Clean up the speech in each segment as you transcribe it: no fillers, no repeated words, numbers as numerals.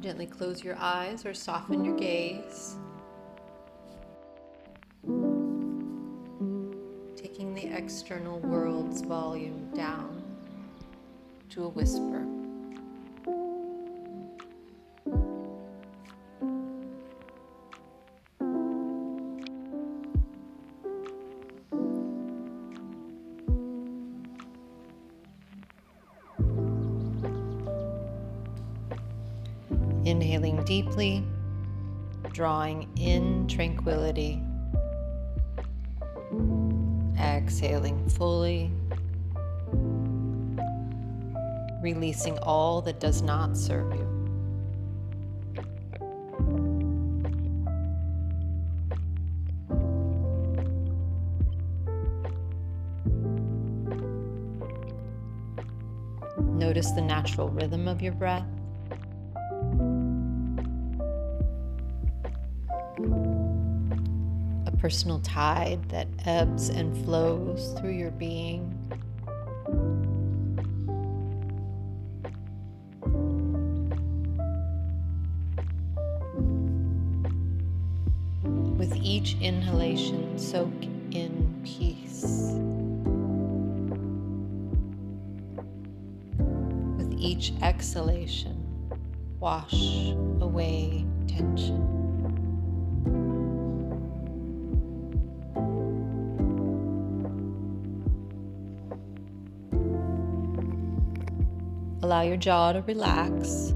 Gently close your eyes or soften your gaze. Taking the external world's volume down to a whisper. Inhaling deeply, drawing in tranquility. Exhaling fully, releasing all that does not serve you. Notice the natural rhythm of your breath. A personal tide that ebbs and flows through your being. With each inhalation, soak in peace. With each exhalation, wash away tension. Allow your jaw to relax,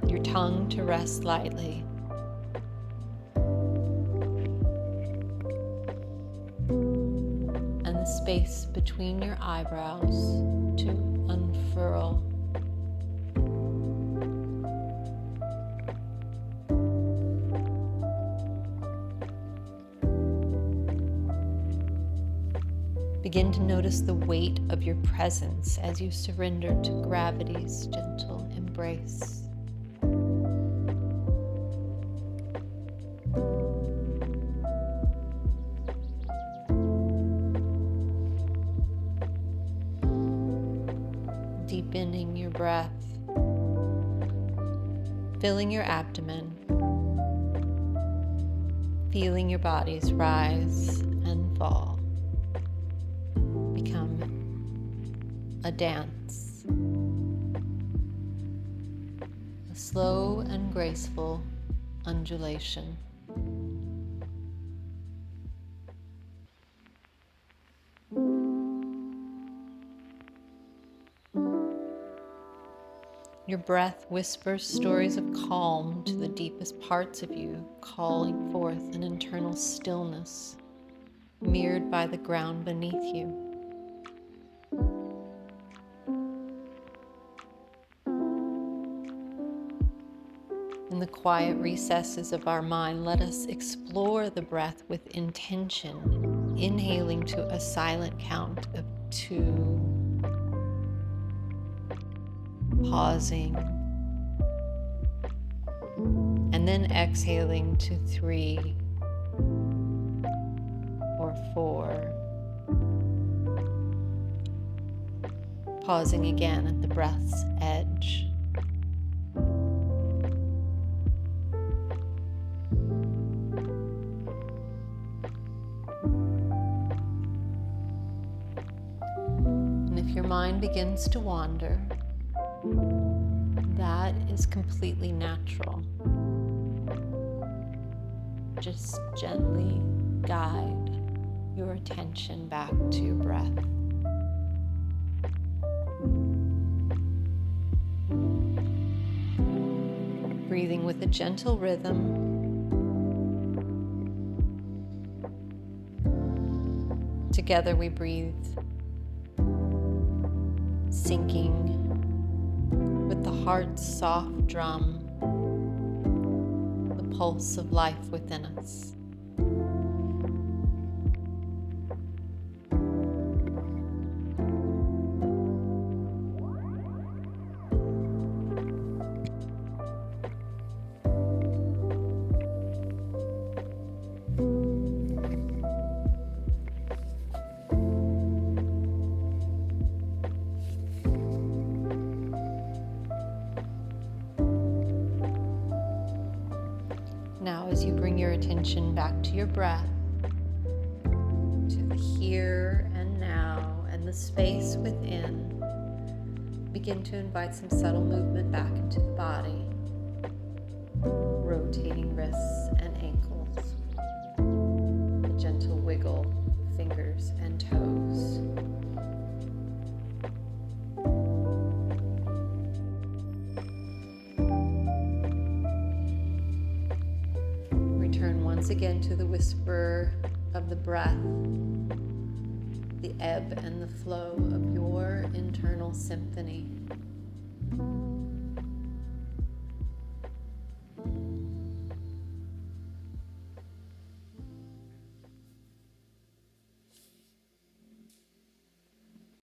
your tongue to rest lightly, and the space between your eyebrows to unfurl. Begin to notice the weight of your presence as you surrender to gravity's gentle embrace. Deepening your breath, filling your abdomen, feeling your bodies rise and fall. Become a dance, a slow and graceful undulation. Your breath whispers stories of calm to the deepest parts of you, calling forth an internal stillness mirrored by the ground beneath you. In the quiet recesses of our mind, let us explore the breath with intention, inhaling to a silent count of 2, pausing, and then exhaling to 3 or 4, pausing again at the breath's edge. If your mind begins to wander, that is completely natural. Just gently guide your attention back to your breath. Breathing with a gentle rhythm. Together we breathe, syncing with the heart's soft drum, the pulse of life within us. as you bring your attention back to your breath, to the here and now and the space within, begin to invite some subtle movement back into the body, rotating wrists and ankles, a gentle wiggle of fingers and toes. Return once again to the whisper of the breath, the ebb and the flow of your internal symphony.